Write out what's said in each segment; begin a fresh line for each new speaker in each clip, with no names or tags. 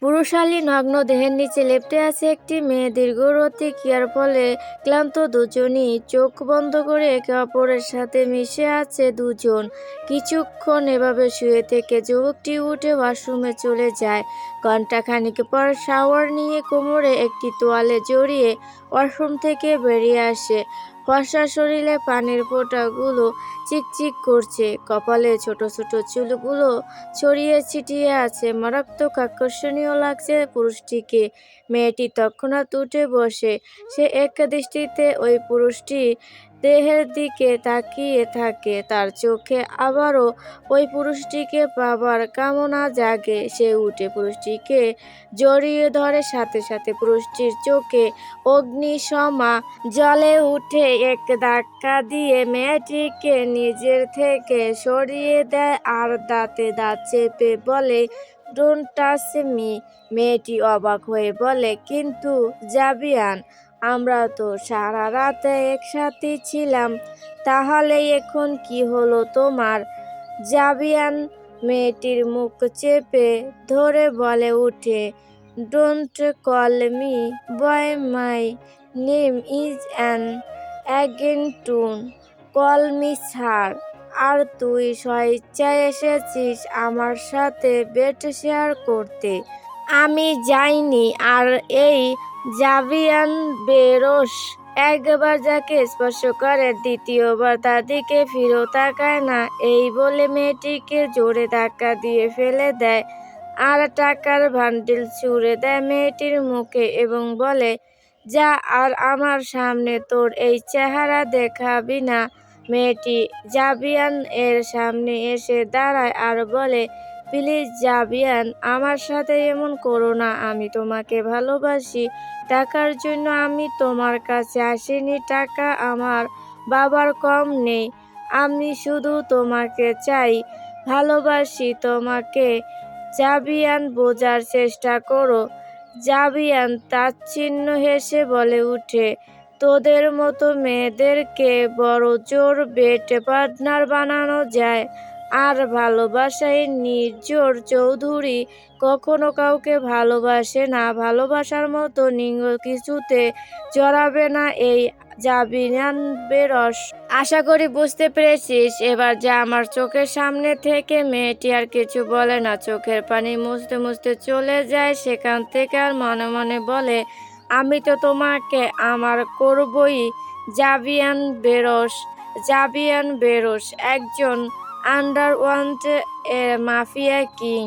পুরুষালী নগ্ন দেহের নিচে লেপ্টে আছে একটি মেয়ে। দীর্ঘ রতিক্রিয়ার ফলে ক্লান্ত দুজনই চোখ বন্ধ করে একে অপরের সাথে মিশে আছে দুজন। কিছুক্ষণ এভাবে শুয়ে থেকে যুবকটি উঠে ওয়াশরুমে চলে যায়। ঘণ্টাখানিক পর শাওয়ার নিয়ে কোমরে একটি তোয়ালে জড়িয়ে ওয়াশরুম থেকে বেরিয়ে আসে। ফর্সা শরীরে পানির ফোঁটাগুলো চিকচিক করছে, কপালে ছোট ছোট চুলগুলো ছড়িয়ে ছিটিয়ে আছে। মারাত্মক আকর্ষণীয় লাগছে পুরুষটিকে। মেয়েটি তৎক্ষণাৎ উঠে বসে। সে এক দৃষ্টিতে ওই পুরুষটি দেহের দিকে তাকিয়ে থাকে। তার চোখে আবারও ওই পুরুষটিকে পাবার কামনা জাগে। সে উঠে পুরুষটিকে জড়িয়ে ধরে, সাথে সাথে পুরুষটির চোখে অগ্নিশমা জ্বলে উঠে। এক ধাক্কা দিয়ে মেয়েটিকে নিজের থেকে সরিয়ে দেয় আর দাঁতে দাঁত চেপে বলে, ডোন্ট টাচ মি। মেয়েটি অবাক হয়ে বলে, কিন্তু জাবিয়ান, আমরা তো সারা রাত একসাথে ছিলাম, তাহলে এখন কি হলো তোমার? জাবিয়ান মেয়েটির মুখ চেপে ধরে বলে উঠে, don't call me boy, my name is an অ্যাগেন্টুন, কল মি স্যার। আর তুই স্বেচ্ছায় এসেছিস আমার সাথে বেড শেয়ার করতে। আমি যাইনি। আর এই জাভিয়ান বেরোস। একবার যাকে স্পর্শ করে দ্বিতীয়বার তার দিকে ফিরেও তাকায় না। এই বলে মেয়েটিকে জোরে ধাক্কা দিয়ে ফেলে দেয় আর টাকার বান্ডিল ছুঁড়ে দেয় মেয়েটির মুখে এবং বলে, যা, আর আমার সামনে তোর এই চেহারা দেখাবি না। মেয়েটি জাবিয়ান এর সামনে এসে দাঁড়ায় আর বলে, প্লিজ জাবিয়ান, আমার সাথে এমন করো না। আমি তোমাকে ভালোবাসি। টাকার জন্য আমি তোমার কাছে আসিনি। টাকা আমার বাবার কম নেই। আমি শুধু তোমাকে চাই, ভালোবাসি তোমাকে। জাবিয়ান, বোঝার চেষ্টা করো। জাবিয়ান তাচ্ছিন্ন হেসে বলে উঠে, তোদের মতো মেয়েদেরকে বড় জোর বেড পার্টনার বানানো যায়। আর ভালোবাসায় নির্ঝর চৌধুরী কখনো কাউকে ভালোবাসে না। ভালোবাসার মতো নিঙ্গ কিছুতে জড়াবে না এই জাবিয়ান বেরস। আশা করি বুঝতে পেরেছিস। এবার যা আমার চোখের সামনে থেকে। মেয়েটি আর কিছু বলে না, চোখের পানি মুছতে মুছতে চলে যায় সেখান থেকে। আর মনে মনে বলে, আমি তো তোমাকে আমার করবই। জাবিয়ান বেরস। জাবিয়ান বেরস একজন আন্ডারওয়ার্ল্ড এর মাফিয়া কিং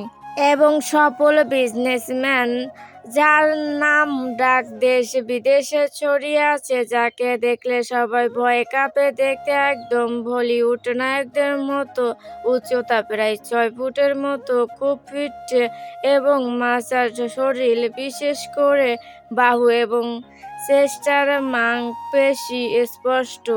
এবং সফল বিজনেসম্যান, যার নাম ডাক দেশ বিদেশে ছড়িয়ে আছে, যাকে দেখলে সবাই ভয়ে কাঁপে। দেখতে একদম বলিউড নায়কদের মতো উচ্চতা, প্রায় 6 ফুটের মতো, খুব ফিট এবং মাসাজ শরীর, বিশেষ করে বাহু এবং চেস্টার মাংপেশি স্পষ্ট।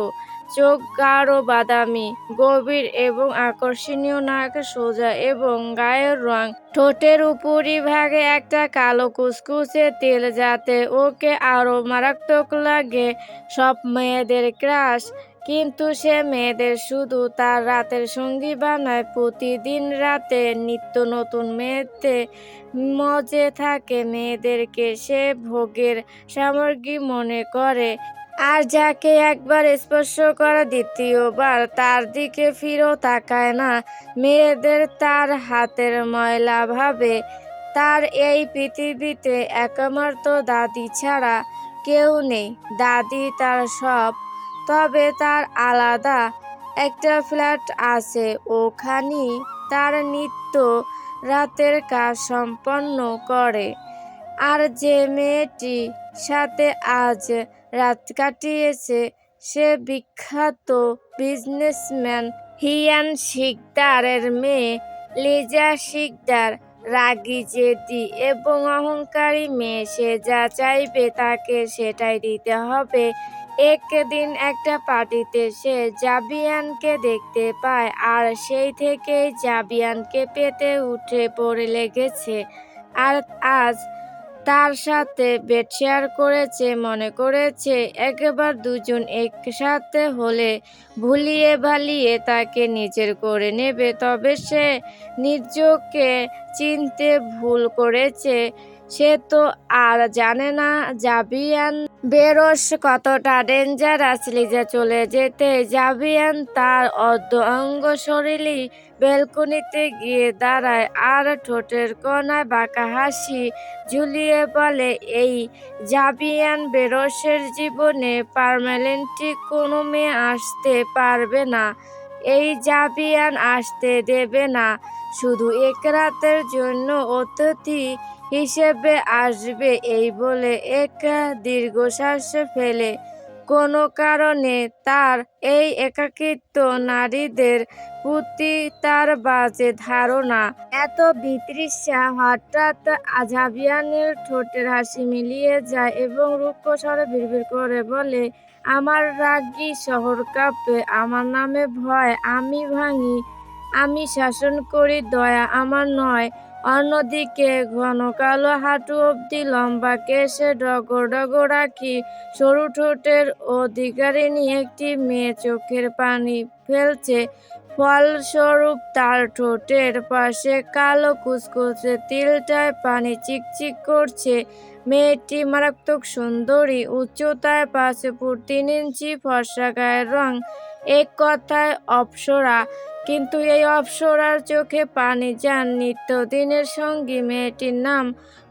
চোখ গাঢ় বাদামি, গভীর এবং আকর্ষণীয়। নাক সোজা এবং গায়ের রং ঠোঁটের উপরিভাগে একটা কালো কুচকুচে তিল, যাতে ওকে আরো মারাত্মক লাগে। সব মেয়েদের ক্রাশ, কিন্তু সে মেয়েদের শুধু তার রাতের সঙ্গী বানায়। প্রতিদিন রাতে নিত্য নতুন মেয়েতে মজে থাকে। মেয়েদেরকে সে ভোগের সামগ্রী মনে করে। আর যাকে একবার স্পর্শ করে দ্বিতীয়বার তার দিকে ফিরেও তাকায় না। মেয়েদের তার হাতের ময়লা ভাবে। তার এই পৃথিবীতে একমাত্র দাদি ছাড়া কেউ নেই। দাদি তার সব। তবে তার আলাদা একটা ফ্ল্যাট আছে, ওখানে তার নিত্য রাতের কাজ সম্পন্ন করে। আর যে মেয়েটি সাথে আজ রাত কাটিয়েছে, সে বিখ্যাত বিজনেসম্যান হিয়ান শিকদারের মেয়ে লিজা শিকদার। রাগী, জেদি এবং অহংকারী মেয়ে। সে যা চাইবে তাকে সেটাই দিতে হবে। একদিন একটা পার্টিতে সে জাবিয়ানকে দেখতে পায় আর সেই থেকেই জাবিয়ানকে পেতে উঠে পড়ে লেগেছে। আর আজ তার সাথে বেড শেয়ার করেছে। মনে করেছে একবার দুজন একসাথে হলে ভুলিয়ে ভালিয়ে তাকে নিজের করে নেবে। তবে সে নিজকে চিনতে ভুল করেছে। সে তো আর জানে না জাভিয়ান বেরোস কতটা ডেঞ্জারাস। লিজা চলে যেতে জাভিয়ান তার অর্ধ শরীরই ব্যালকনিতে গিয়ে দাঁড়ায় আর ঠোঁটের কোণায় বাঁকা হাসি ঝুলিয়ে বলে, এই জাভিয়ান বেরোসের জীবনে পার্মানেন্টলি কোনো মেয়ে আসতে পারবে না। এই জাভিয়ান আসতে দেবে না, শুধু এক রাতের জন্য অতিথি হিসেবে আসবে। এই বলে এক দীর্ঘশ্বাস ফেলে। কোনো কারণে তার এই একাকিত্ব নারীদের প্রতি তার বাজে ধারণা, এত বিতৃষ্ণা। হঠাৎ জাভিয়ানের ঠোঁটের হাসি মিলিয়ে যায় এবং রুক্ষ স্বরে বিড়বিড় করে বলে, আমার রাগী শহর কাঁপে, আমার নামে ভয় আমি ভাঙি, আমি শাসন করি, দয়া আমার নয়। অন্যদিকে ঘন কালো হাঁটু অবধি লম্বা কেশে ডগর ডগর আঁখি সরু ঠোঁটের অধিকারিণী একটি মেয়ে চোখের পানি ফেলছে। ফলস্বরূপ তার ঠোঁটের পাশে কালো কুচকুচে তিলটায় পানি চিকচিক করছে। মেয়েটি মারাত্মক সুন্দরী, উচ্চতায় 5 ফুট 3 ইঞ্চি, ফর্সা গায়ের রং, এক কথায় অপ্সরা। কিন্তু এই অপ্সরার চোখে পানি যান নিত্যদিনের সঙ্গী। মেয়েটির নাম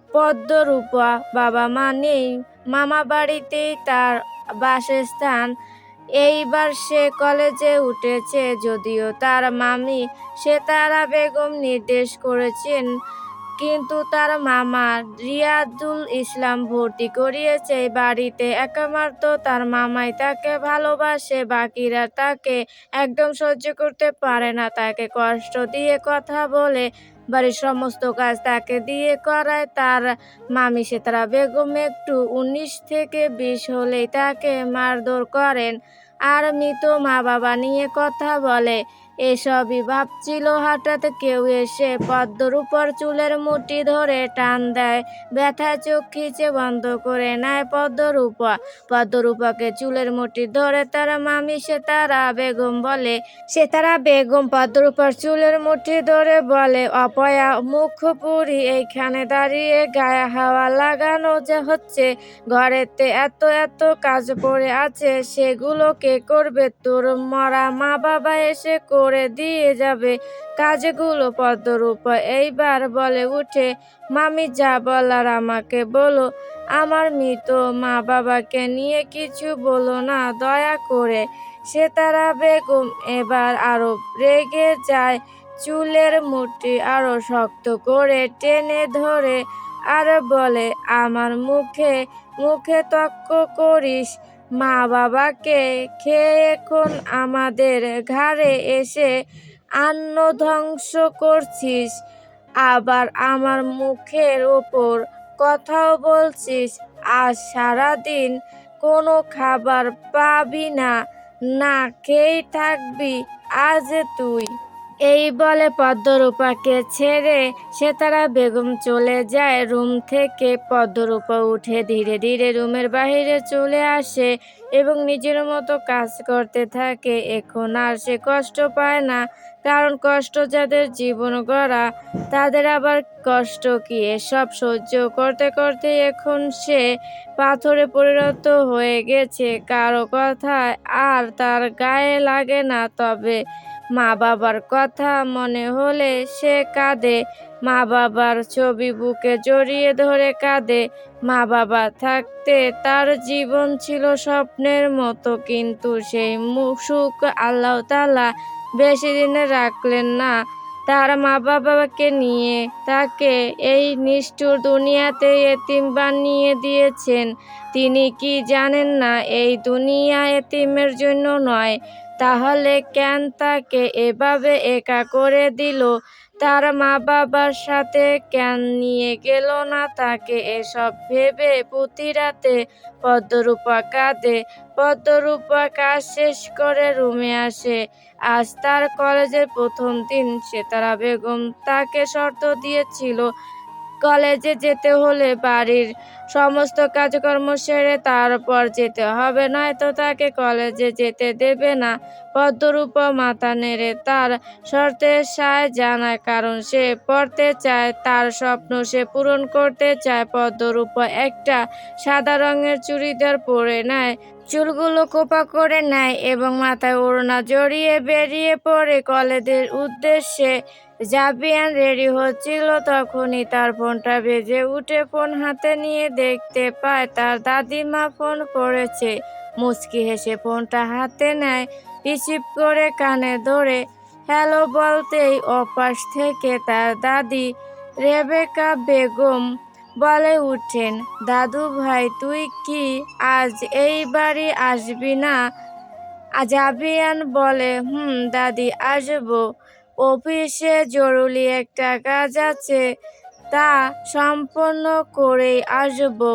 পদ্মরূপা। বাবা মা নেই, মামা বাড়িতেই তার বাসস্থান। এইবার সে কলেজে উঠেছে, যদিও তার মামি সেতারা বেগম নির্দেশ করেছেন, কিন্তু তার মামা রিয়াদুল ইসলাম ভর্তি করিয়েছে এই বাড়িতে। একমাত্র তার মামাই তাকে ভালোবাসে, বাকিরা তাকে একদম সহ্য করতে পারে না। তাকে কষ্ট দিয়ে কথা বলে, বাড়ির সমস্ত কাজ তাকে দিয়ে করায়। তার মামি সেতারা বেগম একটু 19 থেকে 20 হলেই তাকে মারধর করেন আর মৃত মা বাবা নিয়ে কথা বলে। এসবই ভাবছিল, হঠাৎ কেউ এসে পদ্মরূপার চুলের মুঠি ধরে টান দেয়। ব্যথায় চোখ খিচে বন্ধ করে নেয় পদ্মরূপা। পদ্মরূপাকে চুলের মুঠি ধরে তার মামি সেতারা বেগম বলে, সেতারা বেগম পদ্মরূপার চুলের মুঠি ধরে বলে, অপয়া মুখ পুরি, এইখানে দাঁড়িয়ে গায়ে হাওয়া লাগানো যে হচ্ছে। ঘরেতে এত এত কাজ পড়ে আছে, সেগুলো কে করবে? তোর মরা মা বাবা এসে করে দিয়ে যাবে কাজগুলো। পদ্মরূপা এইবার বলে উঠে, মামি যা বলার আমাকে বলো, আমার মৃত মা বাবাকে নিয়ে কিছু বলো না দয়া করে। সেতারা বেগম এবার আরো রেগে যায়, চুলের মুঠি আরো শক্ত করে টেনে ধরে আর বলে, আমার মুখে মুখে তর্ক করিস? মা বাবাকে খেয়ে এখন আমাদের ঘাড়ে এসে অন্ন ধ্বংস করছিস, আবার আমার মুখের ওপর কথাও বলছিস। আজ সারাদিন কোনো খাবার পাবি না, না খেয়েই থাকবি আজ তুই। এই বলে পদ্মরূপাকে ছেড়ে সেতারা বেগম চলে যায় রুম থেকে। পদ্মরূপা উঠে ধীরে ধীরে রুমের বাইরে চলে আসে এবং নিজের মতো কাজ করতে থাকে। এখন আর সে কষ্ট পায় না, কারণ কষ্ট যাদের জীবন গড়া তাদের আবার কষ্ট কি? এসব সহ্য করতে করতে এখন সে পাথরে পরিণত হয়ে গেছে। কারো কথা আর তার গায়ে লাগে না। তবে মা বাবার কথা মনে হলে সে কাঁদে। মা বাবার ছবি বুকে জড়িয়ে ধরে কাঁদে। মা বাবা থাকতে তার জীবন ছিল স্বপ্নের মতো, কিন্তু সেই সুখ আল্লাহ তাআলা বেশি দিনে রাখলেন না। তার মা বাবাকে নিয়ে তাকে এই নিষ্ঠুর দুনিয়াতে এতিম বানিয়ে দিয়েছেন। তিনি কি জানেন না এই দুনিয়া এতিমের জন্য নয়? তাহলে কেন তাকে এভাবে একা করে দিল? তার মা বাবার সাথে কেন নিয়ে গেল না তাকে? এসব ভেবে প্রতি রাতে পদ্মরূপা কাঁদে। পদ্মরূপা কাজ শেষ করে রুমে আসে। আজ তার কলেজের প্রথম দিন। সেতারা বেগম তাকে শর্ত দিয়েছিল, কলেজে যেতে হলে বাড়ির সমস্ত কাজকর্ম সেরে তারপর যেতে হবে, নয়তো তাকে কলেজে যেতে দেবে না। পদ্মরূপা মাথা নেড়ে তার শর্তের সায় জানায়, কারণ সে পড়তে চায়, তার স্বপ্ন সে পূরণ করতে চায়। পদ্মরূপা একটা সাদা রঙের চুড়িদার পরে নেয়, চুলগুলো খোপা করে নেয় এবং মাথায় ওড়না জড়িয়ে বেরিয়ে পড়ে কলেজের উদ্দেশ্যে। জাবিয়ান রেডি হচ্ছিল, তখনই তার ফোনটা বেজে উঠে। ফোন হাতে নিয়ে দেখতে পায় তার দাদিমা ফোন করেছে। মুচকি হেসে ফোনটা হাতে নেয়, রিসিভ করে কানে ধরে হ্যালো বলতেই ওপাশ থেকে তার দাদি রেবেকা বেগম বলে উঠেন, দাদু ভাই তুই কি আজ এই বাড়ি আসবি না? জাবিয়ান বলে, দাদি আসবো, অফিসে জরুরি একটা কাজ আছে, তা সম্পন্ন করেই আসবো।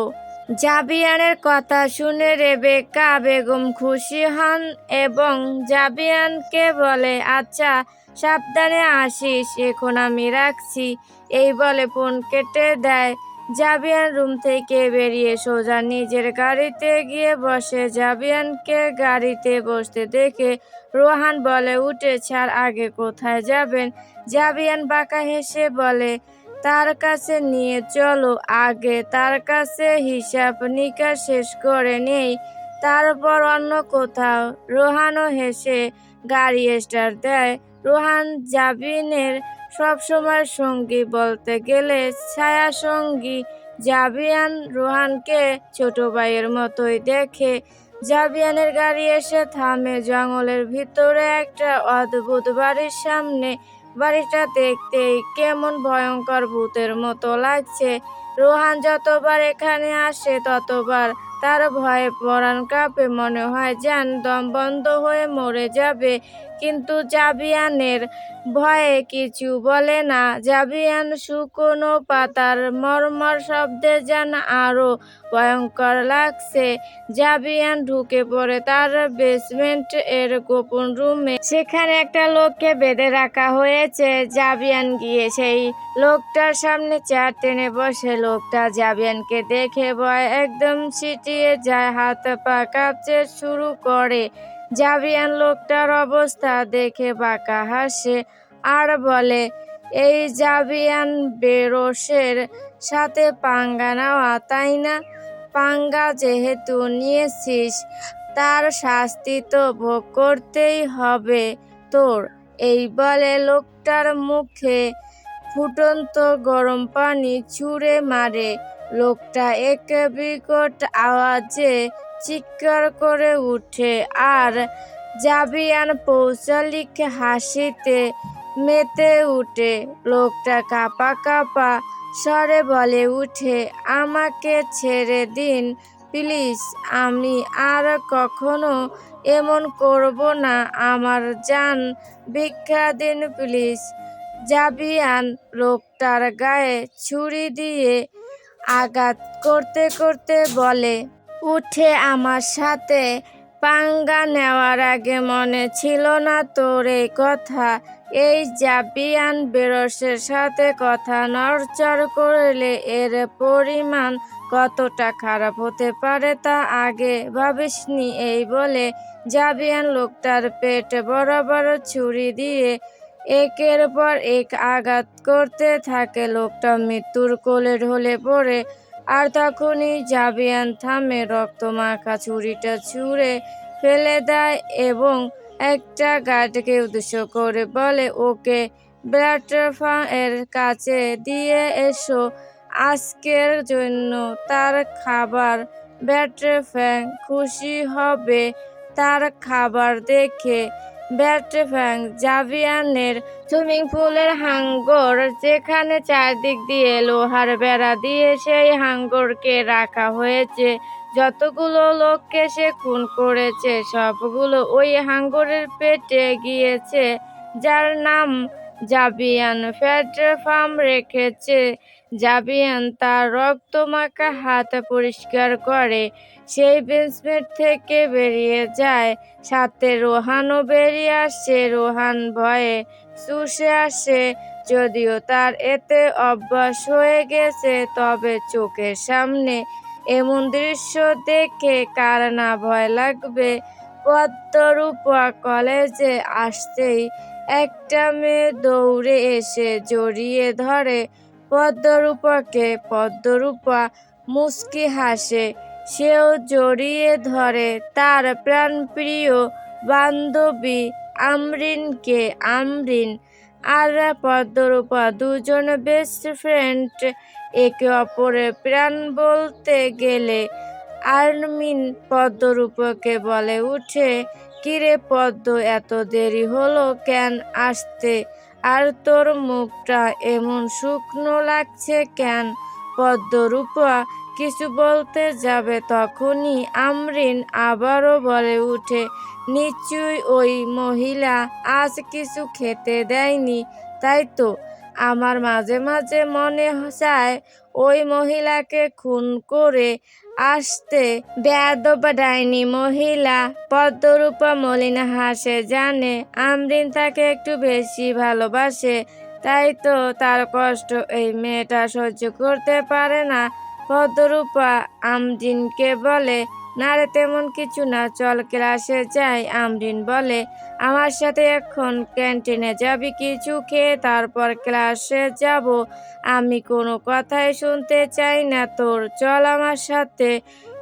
জাবিয়ানের কথা শুনে রেবেকা বেগম খুশি হন এবং জাবিয়ানকে বলে, আচ্ছা সাবধানে আসিস, এখন আমি রাখছি। এই বলে ফোন কেটে দেয়। জাবিয়ান রুম থেকে বেরিয়ে সোজা নিজের গাড়িতে গিয়ে বসে। জাবিয়ানকে গাড়িতে বসতে দেখে রোহান বলে উঠে, ছাড়, আগে কোথায় যাবেন? জাবিয়ান বাঁকা হেসে বলে, তার কাছে নিয়ে চলো, আগে তার কাছে হিসাব নিকাশ শেষ করে নেই, তারপর অন্য কোথাও। রোহানও হেসে গাড়ি স্টার্ট দেয়। রোহান জাবিনের সবসময় সঙ্গী, বলতে গেলে ছায়া সঙ্গী। জাবিয়ান রোহানকে ছোট ভাইয়ের মতোই দেখে। জাবিয়ানের গাড়ি এসে থামে জঙ্গলের ভিতরে একটা অদ্ভুত বাড়ির সামনে। বাড়িটা দেখতেই কেমন ভয়ঙ্কর ভূতের মতো লাগছে। রোহান যতবার এখানে আসে ততবার তার ভয়ে পরাণ কাঁপে, মনে হয় যেন দম বন্ধ হয়ে মরে যাবে। কিন্তু জাবিয়ানের ভয়ে কিছু বলে না। জাবিয়ান শুকনো পাতার মরমর শব্দে যেন আরো ভয়ঙ্কর লাগছে। জাবিয়ান ঢুকে পড়ে তার বেসমেন্ট এর গোপন রুমে। সেখানে একটা লোককে বেঁধে রাখা হয়েছে। জাবিয়ান গিয়ে সেই লোকটার সামনে চেয়ার টেনে বসে। লোকটা জাবিয়ানকে দেখে ভয় একদম ছিটিয়ে যায়, হাত পা কাঁপতে শুরু করে। জাবিয়ান লোকটার অবস্থা দেখে বাঁকা হাসে আর বলে, এই জাবিয়ান বেরোসের সাথে পাঙ্গা নেওয়া, তাই না? পাঙ্গা যেহেতু নিয়েছিস, তার শাস্তি তো ভোগ করতেই হবে তোর। এই বলে লোকটার মুখে ফুটন্ত গরম পানি ছুঁড়ে মারে। লোকটা এক বিকট আওয়াজে চিৎকার করে উঠে আর জাবিয়ান পৌশালিক হাসিতে মেতে উঠে। লোকটা কাঁপা কাঁপা স্বরে বলে উঠে, আমাকে ছেড়ে দিন প্লিজ, আমি আর কখনো এমন করব না, আমার জান ভিক্ষা দিন প্লিজ। জাবিয়ান লোকটার গায়ে ছুরি দিয়ে আঘাত করতে করতে বলে উঠে, আমার সাথে পাঙ্গা নেওয়ার আগে মনে ছিল না তোর এই কথা? এই জাবিয়ান বেরসের সাথে কথা নড়চড় করলে এর পরিমাণ কতটা খারাপ হতে পারে তা আগে ভাবিসনি। এই বলে জাবিয়ান লোকটার পেট বরাবর ছুরি দিয়ে একের পর এক আঘাত করতে থাকে। লোকটা মৃত্যুর কোলে ঢলে পড়ে আর তখনই জাবিয়ান থামে, রক্তমাখা ছুরিটা ছুঁড়ে ফেলে দেয় এবং একটা গার্ডকে উদ্দেশ্য করে বলে, ওকে প্ল্যাটফর্ম এর কাছে দিয়ে এসো, আজকের জন্য তার খাবার। ব্যাটফ্যাং খুশি হবে তার খাবার দেখে। ব্যাটফ্যাং জাবিয়ানের সুইমিং পুলের হাঙ্গর, যেখানে চারদিক দিয়ে লোহার বেড়া দিয়ে সেই হাঙ্গরকে রাখা হয়েছে। যতগুলো লোককে সে খুন করেছে সবগুলো ওই হাঙ্গরের পেটে গিয়েছে, যার নাম জাবিয়ান ফ্যাট ফার্ম রেখেছে। জাবিয়ান তার রক্তমাখা হাত পরিষ্কার করে সেই বেসমেন্ট থেকে বেরিয়ে যায়। সাথে রোহানও বেরিয়ে আসে। রোহান ভয়ে চুষে আসে যদিও তার এতে অভ্যাস হয়ে গেছে, তবে চোখের সামনে এমন দৃশ্য দেখে কার না ভয় লাগবে। পদ্মরূপা কলেজে আসতেই একটা মেয়ে দৌড়ে এসে জড়িয়ে ধরে পদ্মরূপাকে। পদ্মরূপা মুচকি হাসে, সেও জড়িয়ে ধরে তার প্রাণপ্রিয় বান্ধবী আমরিনকে। আমরিন আর পদ্মরূপা দুজন বেস্ট ফ্রেন্ড, একে অপরের প্রাণ বলতে গেলে। আরমিন পদ্মরূপাকে বলে উঠে, কিরে পদ্ম, এত দেরি হলো কেন আসতে? আর তোর মুখটা এমন শুকনো লাগছে কেন? পদ্মরূপা কিছু বলতে যাবে, তখনই আমরিন আবারও বলে উঠে, নিশ্চয়ই ওই মহিলা আজ কিছু খেতে দেয়নি, তাই তো? আমার মাঝে মাঝে মনে চায় ওই মহিলাকে খুন করে আসতে। বেয়াদব ডাইনি মহিলা। পদ্মরূপা মলিন হাসে, জানে আমরিন তাকে একটু বেশি ভালোবাসে, তাই তো তার কষ্ট এই মেয়েটা সহ্য করতে পারে না। পদ্মরূপা আমরিনকে বলে, না রে, তেমন কিছু না, চল ক্লাসে যাই। আমরিন বলে, আমার সাথে এখন ক্যান্টিনে যাবি, কিছু খেয়ে তারপর ক্লাসে যাব। আমি কোনো কথাই শুনতে চাই না তোর, চল আমার সাথে।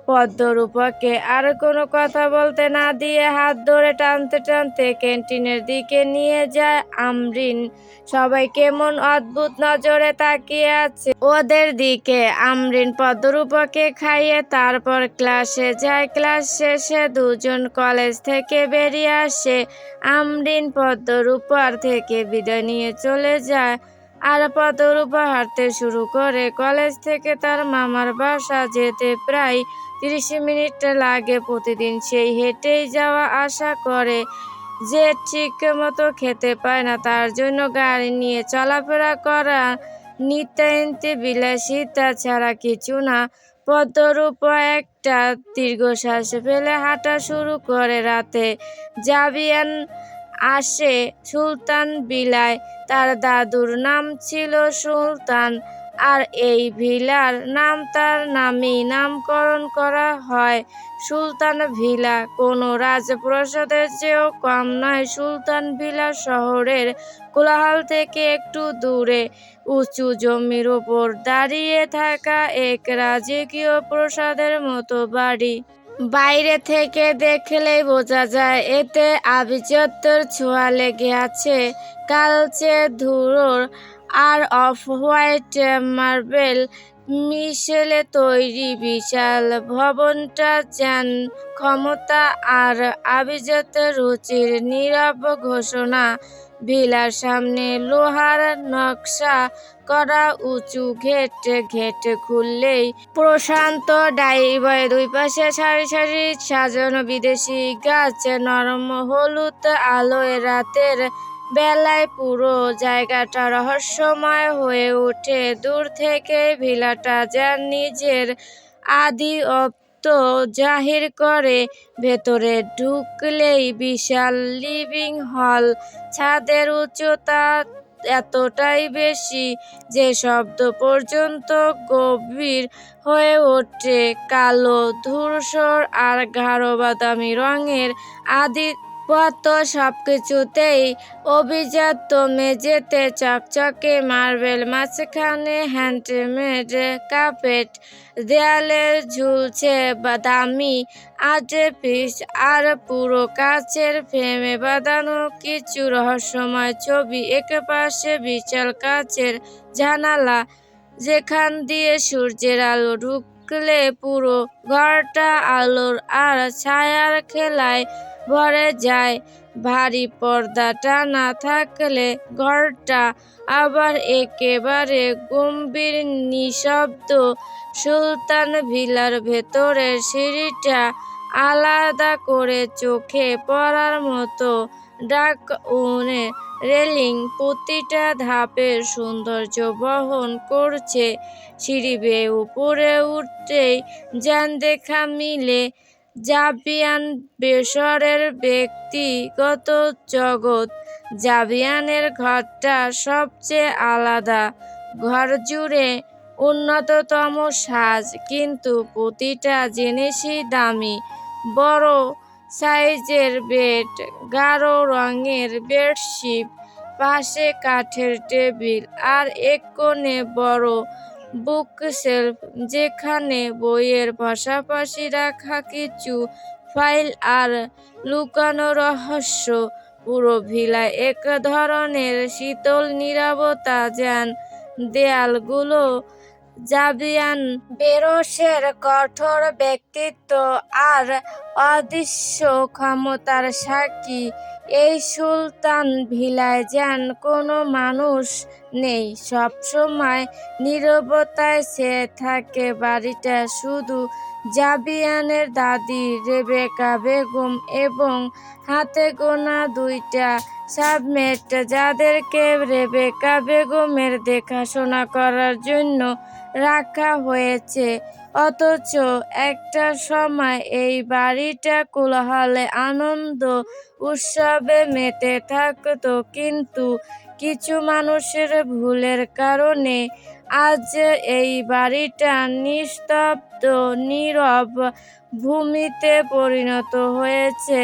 পদ্মরূপাকে আর কোনো কথা বলতে না দিয়ে হাত ধরে টানতে টানতে ক্যান্টিনের দিকে নিয়ে যায় আমরিন। সবাই কেমন অদ্ভুত নজরে তাকিয়ে আছে ওদের দিকে। আমরিন পদ্মরূপাকে খাইয়ে তারপর ক্লাসে যায়। ক্লাস শেষে দুজন কলেজ থেকে বেরিয়ে আসে। আমরিন পদ্মরূপার থেকে বিদায় নিয়ে চলে যায়, আর পদ্মরূপা হাঁটতে শুরু করে। কলেজ থেকে তার মামার বাসা যেতে প্রায় 30 মিনিট লাগে। প্রতিদিন সেই হেঁটেই যাওয়া আসা করে। যে ঠিক মতো খেতে পায় না, তার জন্য গাড়ি নিয়ে চলাফেরা করা নিতান্ত বিলাসিতা ছাড়া কিছু না। পদ্মরূপা একটা দীর্ঘশ্বাস ফেলে হাঁটা শুরু করে। রাতে জাবিয়ান আসে সুলতান ভিলায়। তার দাদুর নাম ছিল সুলতান, আর এই ভিলার নাম তার নামেই নামকরণ করা হয়, সুলতান ভিলা। কোনো রাজপ্রাসাদের চেয়েও কম নয়। সুলতান ভিলা শহরের কোলাহল থেকে একটু দূরে উঁচু জমির ওপর দাঁড়িয়ে থাকা এক রাজকীয় প্রাসাদের মতো বাড়ি। বাইরে থেকে দেখলেই বোঝা যায় এতে আভিজাত্যের ছোঁয়া লেগে আছে। কালচে ধূসর আর অফ হোয়াইট মার্বেল মিশেলে তৈরি বিশাল ভবনটা যেন ক্ষমতা আর আভিজাত্যের রুচির নীরব ঘোষণা। ভিলার সামনে লোহার নকশা করা উঁচু গেট। গেট খুললেই প্রশান্ত ড্রাইভওয়ে, দুই পাশে সারি সারি সাজানো বিদেশি গাছ, নরম হলুদ আলোয় রাতের বেলায় পুরো জায়গাটা রহস্যময় হয়ে ওঠে। দূর থেকে ভিলাটা যার নিজের আধিপত্য জাহির করে। ভেতরে ঢুকলেই বিশাল লিভিং হল। ছাদের উচ্চতা এতটাই বেশি যে শব্দ পর্যন্ত গভীর হয়ে ওঠে। কালো, ধূসর আর গাঢ় বাদামি রঙের আধিপত্য সবকিছুতেই অভিজাত। মেঝেতে চকচকে মার্বেল, মাঝখানে হ্যান্ডমেড কার্পেট, দেয়ালে ঝুলছে দামি আর্টপিস, আর পুরো কাচের ফ্রেমে বাঁধানো কিছু রহস্যময় ছবি। একপাশে বিশাল কাচের জানালা, যেখান দিয়ে সূর্যের আলো ঢুকলে পুরো ঘরটা আলোর আর ছায়ার খেলায় ভরে যায়। ভারী পর্দা টানা থাকলে ঘরটা আবার একেবারে গম্ভীর নিঃশব্দ। সুলতান ভিলার ভেতরের সিঁড়িটা আলাদা করে চোখে পড়ার মতো। ডার্ক উডেন রেলিং প্রতিটা ধাপের সৌন্দর্য বহন করছে। সিঁড়ি বেয়ে উপরে উঠতেই যেন দেখা মিলে জাবিয়ান বেসরের ব্যক্তিগত জগৎ। জাবিয়ানের ঘরটা সবচেয়ে আলাদা। ঘর জুড়ে উন্নততম সাজ, কিন্তু প্রতিটা জিনিসই দামি। বড় সাইজের বেড, গাঢ় রঙের বেডশিট, পাশে কাঠের টেবিল, আর এক কোণে বড় বুকশেলফ, যেখানে বইয়ের পাশাপাশি রাখা কিছু ফাইল আর লুকানো রহস্য। পুরো ভিলায় এক ধরনের শীতল নীরবতা, যেন দেয়ালগুলো জাবিয়ান বেরোসের কঠোর ব্যক্তিত্ব আর অদৃশ্য ক্ষমতার সাক্ষী। এই সুলতান ভিলায় যেন কোনো মানুষ নেই, সবসময় নীরবতায় ছেয়ে থাকে বাড়িটা। শুধু জাবিয়ানের দাদি রেবেকা বেগম এবং হাতে গোনা দুইটা সাবমেট, যাদেরকে রেবেকা বেগমের দেখাশোনা করার জন্য রাখা হয়েছে। অথচ একটা সময় এই বাড়িটা কোলাহলে আনন্দ উৎসবে মেতে থাকত, কিন্তু কিছু মানুষের ভুলের কারণে আজ এই বাড়িটা নিস্তব্ধ, নীরব ভূমিতে পরিণত হয়েছে।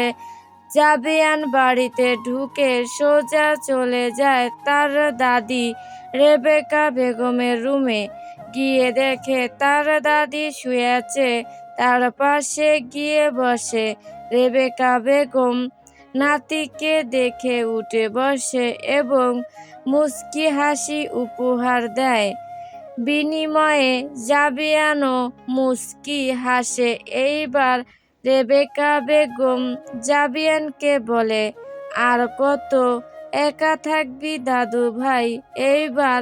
জাবিয়ান বাড়িতে ঢুকে সোজা চলে যায় তার দাদি রেবেকা বেগমের রুমে। গিয়ে দেখে তার দাদি শুয়ে আছে। তার পাশে গিয়ে বসে। রেবেকা বেগম নাতিকে দেখে উঠে বসে এবং মুচকি হাসি উপহার দেয়। বিনিময়ে জাবিয়ানও মুচকি হাসে। এইবার রেবেকা বেগম জাবিয়ানকে বলে, আর কত একা থাকবি দাদু ভাই? এইবার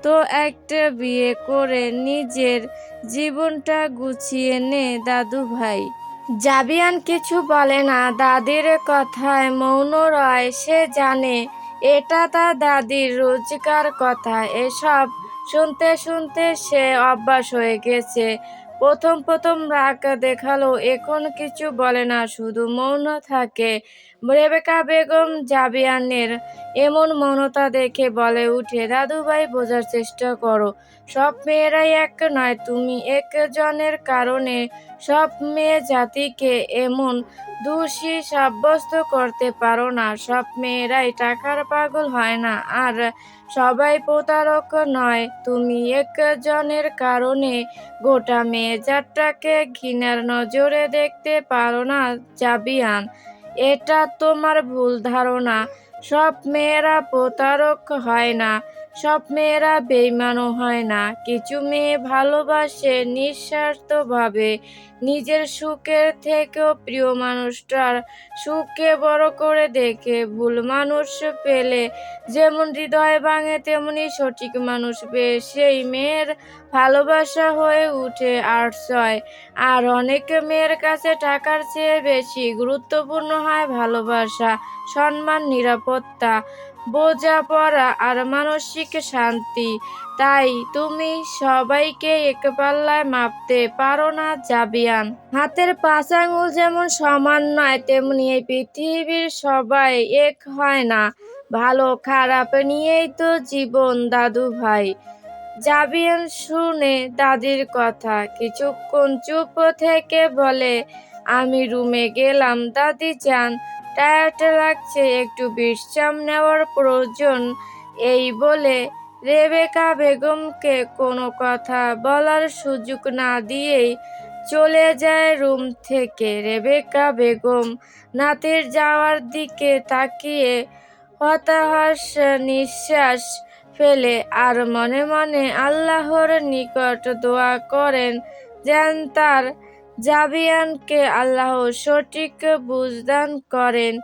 তো একটা বিয়ে করে নিজের জীবনটা গুছিয়ে নে দাদু ভাই। জাবিয়ান কিছু বলে না। দাদির কথায় মৌন রয়। সে জানে এটা তার দাদির রোজকার কথা। এসব শুনতে শুনতে সে অভ্যাস হয়ে গেছে। প্রথম প্রথম রাগ দেখালো, এখন কিছু বলে না, শুধু মৌন থাকে। রেবেকা বেগম জাবিয়ানের এমন মৌনতা দেখে বলে উঠে, দাদু ভাই, বোঝার চেষ্টা করো। সব মেয়েরাই এক নয়। তুমি একজনের কারণে সব মেয়ে জাতিকে এমন দোষী সাব্যস্ত করতে পারো না। সব মেয়েরাই টাকার পাগল হয় না, আর সবাই প্রতারক নয়। তুমি একজনের কারণে গোটা মেয়ে জাতটাকে ঘৃণার নজরে দেখতে পারো না জাবিয়ান। এটা তোমার ভুল ধারণা। সব মেয়েরা প্রতারক হয় না, সব মেয়েরা বেইমানও হয় না। কিছু মেয়ে ভালোবাসে নিঃস্বার্থভাবে, নিজের সুখের থেকেও প্রিয় মানুষটার সুখকে বড় করে দেখে। ভুল মানুষ পেলে যেমন হৃদয় ভাঙে, তেমনি সঠিক মানুষ পেয়ে সেই মেয়ের ভালোবাসা হয়ে উঠে আশ্রয়। আর অনেক মেয়ের কাছে টাকার চেয়ে বেশি গুরুত্বপূর্ণ হয় ভালোবাসা, সম্মান, নিরাপত্তা, বোঝাপড়া আর মানসিক শান্তি। তাই তুমি সবাইকে এক পাল্লায় মাপতে পারো না জাবিয়ান। হাতের 5 আঙুল যেমন সমান নয়, তেমনি এই পৃথিবীর সবাই এক হয় না। ভালো খারাপ নিয়েই তো জীবন দাদু ভাই। জাবিয়ান শুনে দাদির কথা কিছুক্ষণ চুপ থেকে বলে, আমি রুমে গেলাম দাদি যান, টায়ার্ড লাগছে, একটু বিশ্রাম নেওয়ার প্রয়োজন। এই বলে রেবেকা বেগমকে কোনো কথা বলার সুযোগ না দিয়েই চলে যায় রুম থেকে। রেবেকা বেগম নাতির যাওয়ার দিকে তাকিয়ে হতাশ নিঃশ্বাস ফেলে আর মনে মনে আল্লাহর নিকট দোয়া করেন, যেন তার জাবিয়ানকে আল্লাহ সঠিক বুঝ দান করেন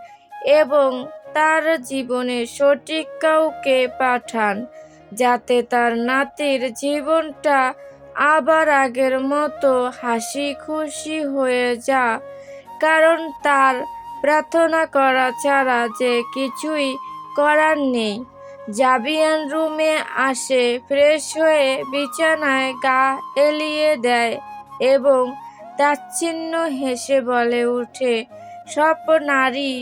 এবং তার জীবনে সঠিক কাউকে পাঠান, যাতে তার নাতির জীবনটা আবার আগের মতো হাসি খুশি হয়ে যায়। কারণ তার প্রার্থনা করা ছাড়া যে কিছুই করার নেই। জাবিয়ান রুমে আসে, ফ্রেশ হয়ে বিছানায় গা এলিয়ে দেয় এবং তাচ্ছিন্ন হেসে বলে ওঠে, সব নারী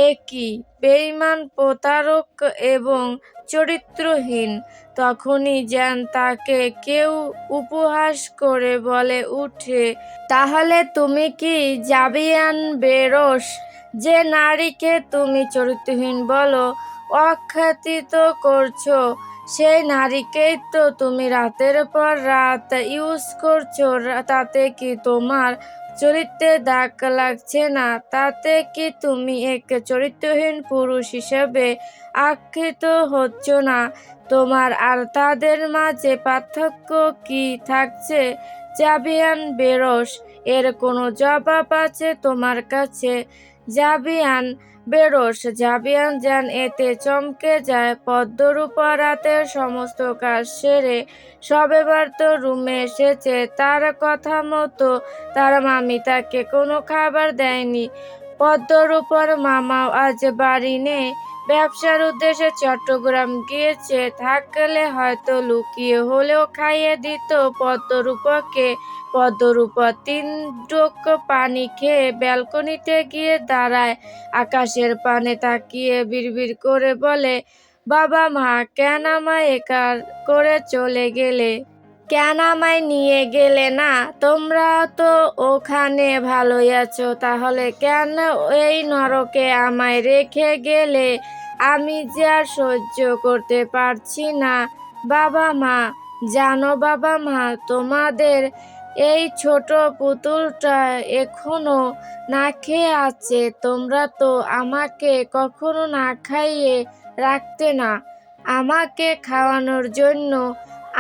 একই, বেঈমান, প্রতারক এবং চরিত্রহীন। তখনই যেন তাকে কেউ উপহাস করে বলে উঠে, তাহলে তুমি কি জাবিয়ান বেরোস? যে নারীকে তুমি চরিত্রহীন বলো, অখ্যাতিত করছো, সেই নারীকেই তো তুমি রাতের পর রাত ইউজ করছো। তাতে কি তোমার চরিত্রে দাগ লাগছে না? তাতে কি তুমি এক চরিত্রহীন পুরুষ হিসেবে আখ্যায়িত হচ্ছ না? তোমার আর তাদের মাঝে পার্থক্য কি থাকছে জাবিয়ান বেরোস? এর কোনো জবাব আছে তোমার কাছে জাবিয়ান বেরোস? জাবিয়ান যেন এতে চমকে যায়। পদ্মরূপা রাতের সমস্ত কাজ সেরে সবেমাত্র রুমে এসেছে। তার কথা মতো তার মামি তাকে কোনো খাবার দেয়নি। পদ্মরূপার মামাও আজ বাড়ি নেই, ব্যবসার উদ্দেশ্যে চট্টগ্রাম গিয়েছে। থাকলে হয়তো লুকিয়ে হলেও খাইয়ে দিত পদ্মরূপাকে। পদ্মরূপা 3 ঢোক পানি খেয়ে ব্যালকনিতে গিয়ে দাঁড়ায়, আকাশের পানে তাকিয়ে বিড়বিড় করে বলে, বাবা মা, কেন আমায় একা করে চলে গেলে? কেন আমায় নিয়ে গেলে না? তোমরা তো ওখানে ভালোই আছো, তাহলে কেন এই নরকে আমায় রেখে গেলে? আমি যে আর সহ্য করতে পারছি না বাবা মা। জানো বাবা মা, তোমাদের এই ছোট পুতুলটা এখনো না খেয়ে আছে। তোমরা তো আমাকে কখনো না খাইয়ে রাখতে না। আমাকে খাওয়ানোর জন্য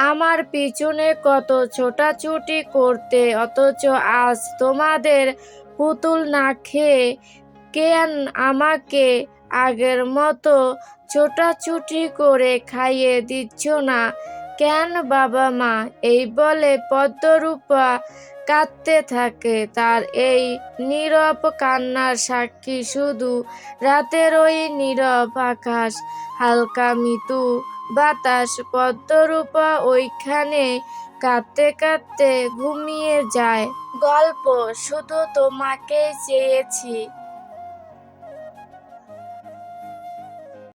আমার পিছনে কত ছোটাছুটি করতে, অথচ আজ তোমাদের পুতুল না খেয়ে কেন আমাকে আগের মতো ছোটাছুটি করে খাইয়ে দিচ্ছ না কেন বাবা মা? এই বলে পদ্মরূপা কাঁদতে থাকে। তার এই নীরব কান্নার সাক্ষী শুধু রাতের ওই নীরব আকাশ, হালকা মৃদু বাতাস। পদ্মরূপা ওইখানে কাঁদতে কাঁদতে ঘুমিয়ে যায়। গল্প শুধু তোমাকেই চেয়েছি।